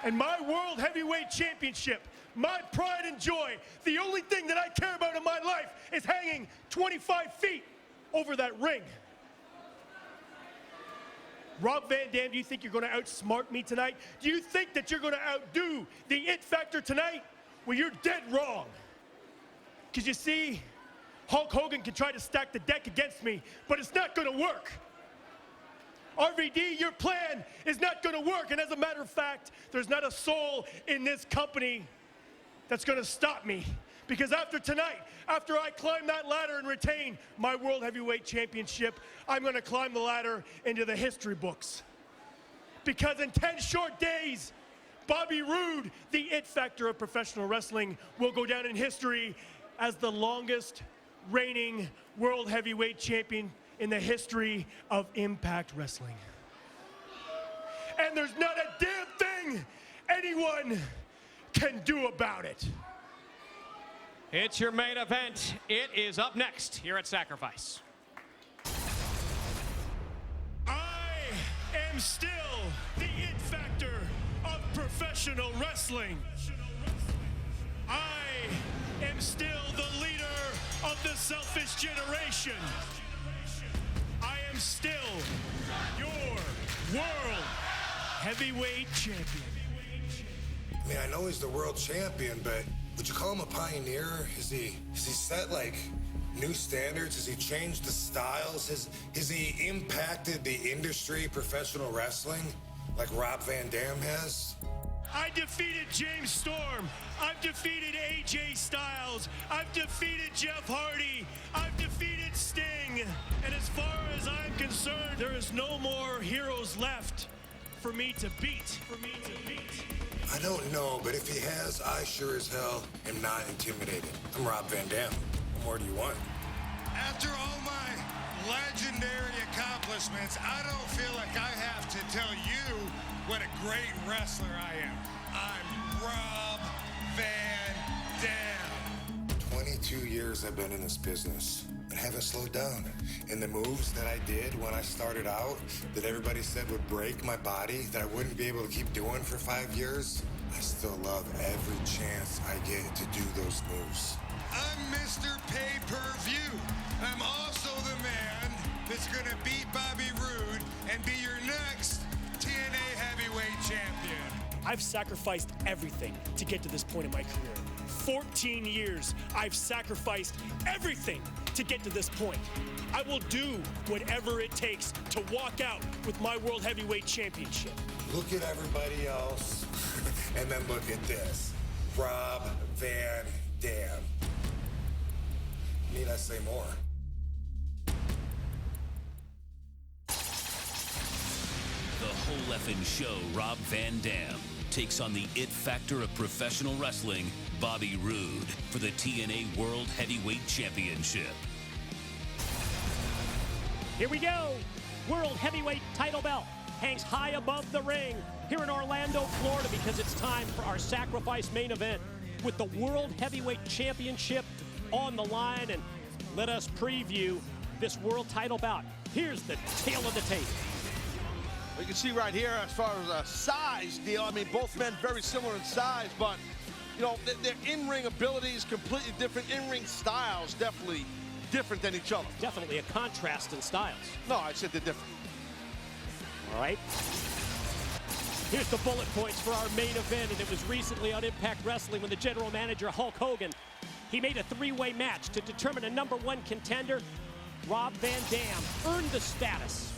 And my World Heavyweight Championship, my pride and joy, the only thing that I care about in my life is hanging 25 feet over that ring. Rob Van Dam, do you think you're going to outsmart me tonight? Do you think that you're going to outdo the It Factor tonight? Well, you're dead wrong. Because you see, Hulk Hogan can try to stack the deck against me, but it's not going to work. RVD, your plan is not going to work. And as a matter of fact, there's not a soul in this company that's going to stop me. Because after tonight, after I climb that ladder and retain my World Heavyweight Championship, I'm going to climb the ladder into the history books. Because in 10 short days, Bobby Roode, the It Factor of professional wrestling, will go down in history as the longest reigning World Heavyweight Champion in the history of Impact Wrestling. And there's not a damn thing anyone can do about it. It's your main event. It is up next here at Sacrifice. I am still the It Factor of professional wrestling. I am still the leader of the selfish generation. I am still your World Heavyweight Champion. I mean, I know he's the world champion, but would you call him a pioneer? Has he set like new standards? Has he changed the styles? Has he impacted the industry, professional wrestling, like Rob Van Dam has? I defeated James Storm. I've defeated AJ Styles. I've defeated Jeff Hardy. I've defeated Sting. And as far as I'm concerned, there is no more heroes left for me to beat. I don't know, but if he has, I sure as hell am not intimidated. I'm Rob Van Dam. What more do you want? After all my legendary accomplishments, I don't feel like I have to tell you what a great wrestler I am. I'm Rob Van Dam. 22 years I've been in this business and haven't slowed down. And the moves that I did when I started out, that everybody said would break my body, that I wouldn't be able to keep doing for 5 years, I still love every chance I get to do those moves. I'm Mr. Pay-Per-View. I'm also the man that's gonna beat Bobby Roode and be your next TNA Heavyweight Champion. I've sacrificed everything to get to this point in my career. 14 years, I've sacrificed everything to get to this point. I will do whatever it takes to walk out with my World Heavyweight Championship. Look at everybody else, and then look at this. Rob Van Dam. Need I say more? The whole effing show, Rob Van Dam takes on the It Factor of professional wrestling, Bobby Roode, for the TNA World Heavyweight Championship. Here we go. World Heavyweight title belt hangs high above the ring here in Orlando, Florida, because it's time for our Sacrifice main event with the World Heavyweight Championship on the line. And let us preview this world title bout. Here's the tail of the tape. You can see right here, as far as a size deal, I mean, both men very similar in size, but, you know, their in-ring abilities completely different. In-ring styles definitely different than each other. Definitely a contrast in styles. No, I said they're different. All right. Here's the bullet points for our main event, and it was recently on Impact Wrestling when the general manager, Hulk Hogan, he made a three-way match to determine a #1 contender. Rob Van Dam earned the status.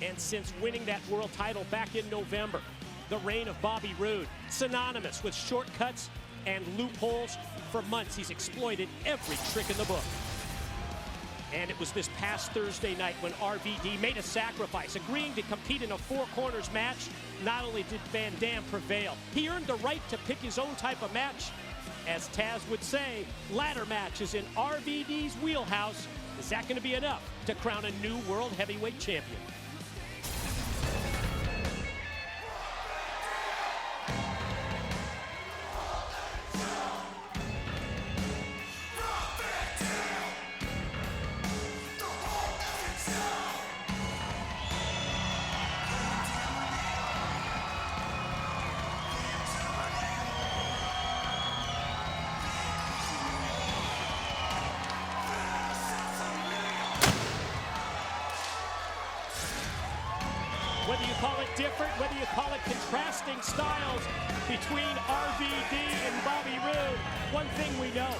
And since winning that world title back in November, the reign of Bobby Roode, synonymous with shortcuts and loopholes. For months, he's exploited every trick in the book. And it was this past Thursday night when RVD made a sacrifice, agreeing to compete in a four corners match. Not only did Van Dam prevail, he earned the right to pick his own type of match. As Taz would say, ladder match is in RVD's wheelhouse. Is that going to be enough to crown a new World Heavyweight Champion? it different, whether you call it contrasting styles between RVD and Bobby Roode, one thing we know,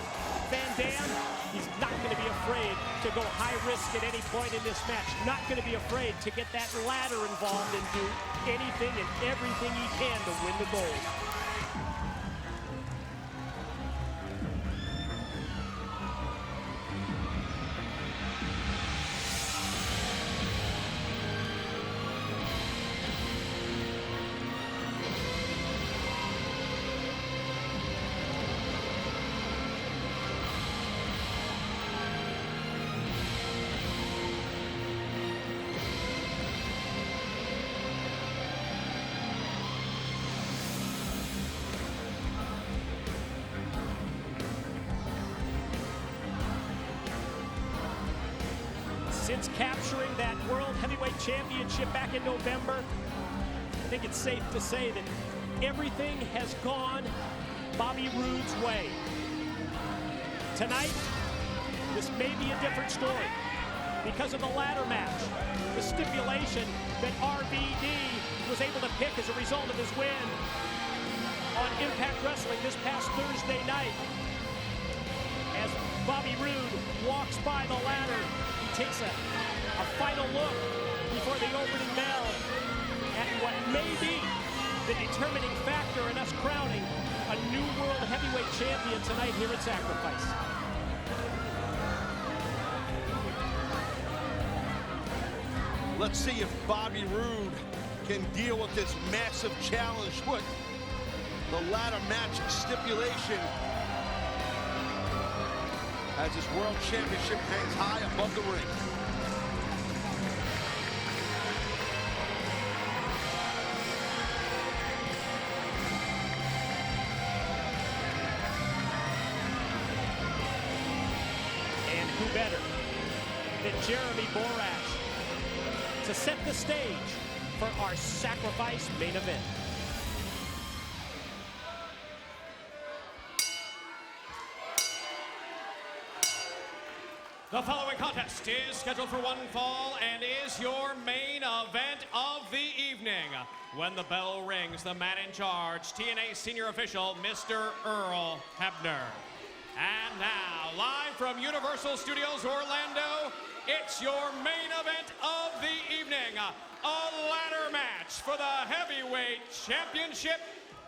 Van Dam, he's not going to be afraid to go high risk at any point in this match. Not going to be afraid to get that ladder involved and do anything and everything he can to win the gold. Since capturing that World Heavyweight Championship back in November, I think it's safe to say that everything has gone Bobby Roode's way. Tonight, this may be a different story because of the ladder match, the stipulation that RVD was able to pick as a result of his win on Impact Wrestling this past Thursday night. As Bobby Roode walks by the ladder, he takes a final look before the opening bell at what may be the determining factor in us crowning a new World Heavyweight Champion tonight here at Sacrifice. Let's see if Bobby Roode can deal with this massive challenge with the ladder match stipulation as his World Championship hangs high above the ring. And who better than Jeremy Borash to set the stage for our Sacrifice main event. The following contest is scheduled for one fall and is your main event of the evening. When the bell rings, the man in charge, TNA senior official, Mr. Earl Hebner. And now, live from Universal Studios Orlando, it's your main event of the evening. A ladder match for the Heavyweight Championship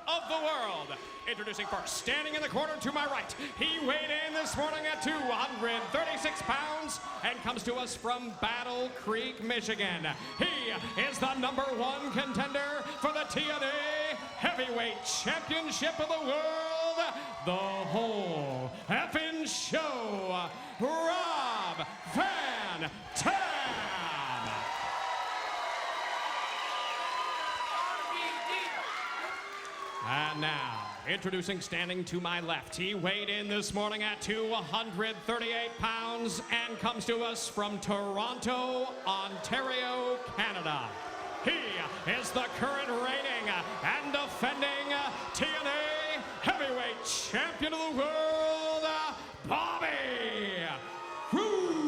of the world. Introducing first, standing in the corner to my right, he weighed in this morning at 236 pounds and comes to us from Battle Creek, Michigan. He is the #1 contender for the TNA Heavyweight Championship of the world, the whole effing show, Rob Van Dam. And now, introducing standing to my left, he weighed in this morning at 238 pounds and comes to us from Toronto, Ontario, Canada. He is the current reigning and defending TNA Heavyweight Champion of the world, Bobby Roode.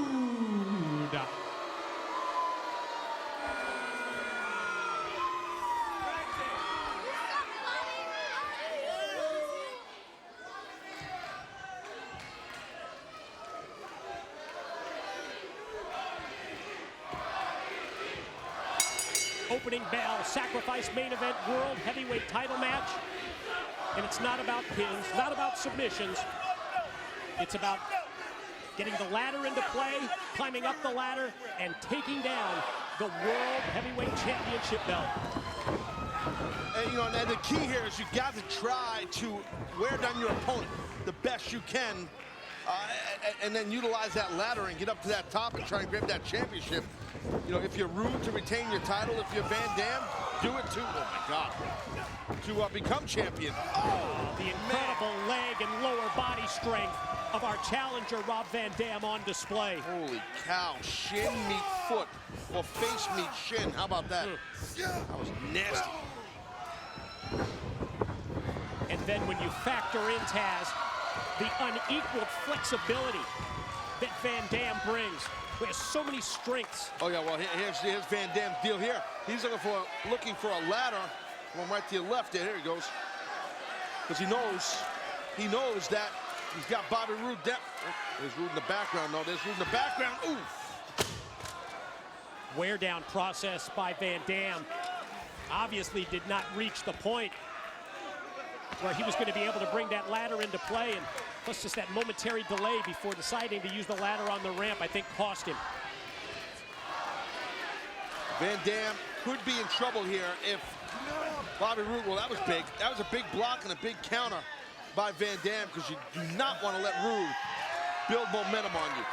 Opening bell, Sacrifice main event, World Heavyweight title match. And it's not about pins, not about submissions. It's about getting the ladder into play, climbing up the ladder, and taking down the World Heavyweight Championship belt. And, you know, and the key here is you got to try to wear down your opponent the best you can, and then utilize that ladder and get up to that top and try and grab that championship. You know, if you're Roode to retain your title, if you're Van Dam, do it too. Oh my God. To become champion. Oh, the incredible leg and lower body strength of our challenger, Rob Van Dam, on display. Holy cow, shin meet foot, or face meet shin. How about that? That was nasty. And then when you factor in, Taz, the unequaled flexibility that Van Dam brings. He has so many strengths. Oh yeah, well here's Van Dam's deal here. He's looking for a ladder. Going right to your left there. Here he goes. Because he knows that he's got Bobby Roode down. Oh, there's Roode in the background. No, there's Roode in the background. Ooh. Wear down process by Van Dam. Obviously did not reach the point where he was going to be able to bring that ladder into play, and plus just that momentary delay before deciding to use the ladder on the ramp, I think cost him. Van Dam could be in trouble here if Bobby Roode, well, that was big. That was a big block and a big counter by Van Dam, because you do not want to let Roode build momentum on you.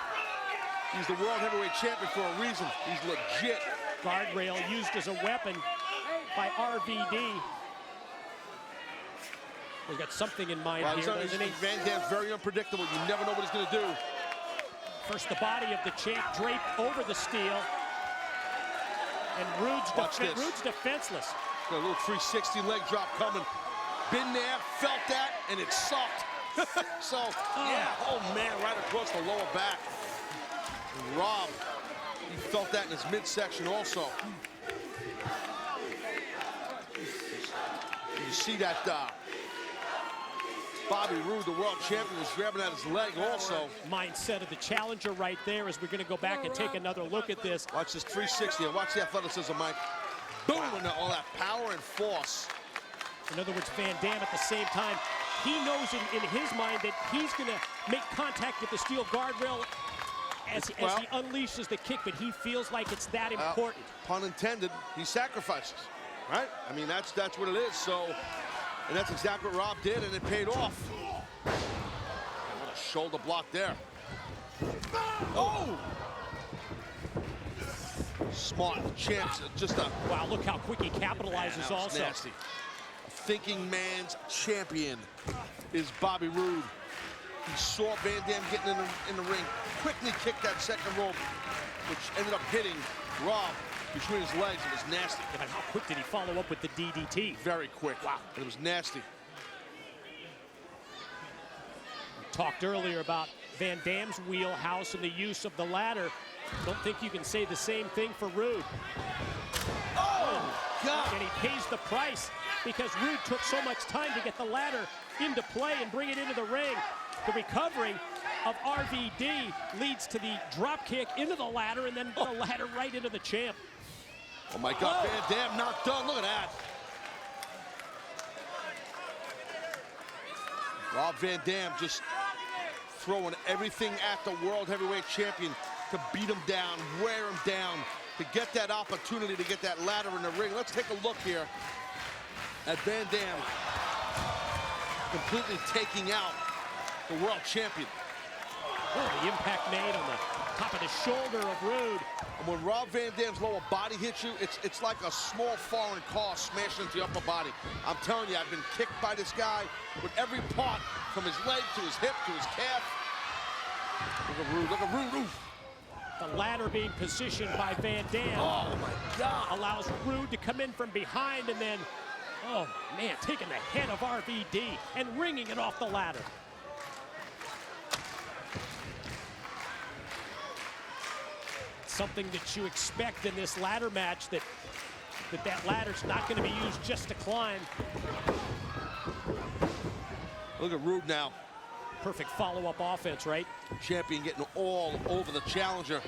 He's the world heavyweight champion for a reason. He's legit. Guardrail used as a weapon by RVD. He's got something in mind here, doesn't he? Van Dam's very unpredictable. You never know what he's going to do. First, the body of the champ draped over the steel. And Roode's defenseless. Got a little 360 leg drop coming. Been there, felt that, and it sucked. So, yeah, oh man, right across the lower back. And Rob, he felt that in his midsection also. You see that Bobby Roode, the world champion, was grabbing at his leg also. Mindset of the challenger right there, as we're going to go back and take another look at this. Watch this 360, and watch the athleticism, Mike. Boom, and all that power and force. In other words, Van Dam at the same time, he knows in his mind that he's going to make contact with the steel guardrail as he unleashes the kick, but he feels like it's that important. Pun intended, he sacrifices, right? I mean, that's what it is. So, and that's exactly what Rob did, and it paid off. What a shoulder block there. Oh! Smart, champs, just a... Wow, look how quick he capitalizes also. Nasty. A thinking man's champion is Bobby Roode. He saw Van Dam getting in the ring, quickly kicked that second rope, which ended up hitting Rob between his legs. It was nasty. Yeah, but how quick did he follow up with the DDT? Very quick. Wow. And it was nasty. We talked earlier about Van Dam's wheelhouse and the use of the ladder. Don't think you can say the same thing for Roode. Oh, God. And he pays the price because Roode took so much time to get the ladder into play and bring it into the ring. The recovery of RVD leads to the drop kick into the ladder, and then the ladder right into the champ. Oh my God, Van Dam not done. Look at that. Rob Van Dam just throwing everything at the world heavyweight champion to beat him down, wear him down, to get that opportunity to get that ladder in the ring. Let's take a look here at Van Dam completely taking out the world champion. Oh, the impact made on the top of the shoulder of Roode. And when Rob Van Dam's lower body hits you, it's like a small foreign car smashing into your upper body. I'm telling you, I've been kicked by this guy with every part, from his leg to his hip to his calf. Look at Roode, look at Roode. Oof. The ladder being positioned by Van Dam. Oh my God. Allows Roode to come in from behind, and then, oh man, taking the head of RVD and ringing it off the ladder. Something that you expect in this ladder match, that ladder's not going to be used just to climb. Look at Roode now. Perfect follow-up offense, right? Champion getting all over the challenger.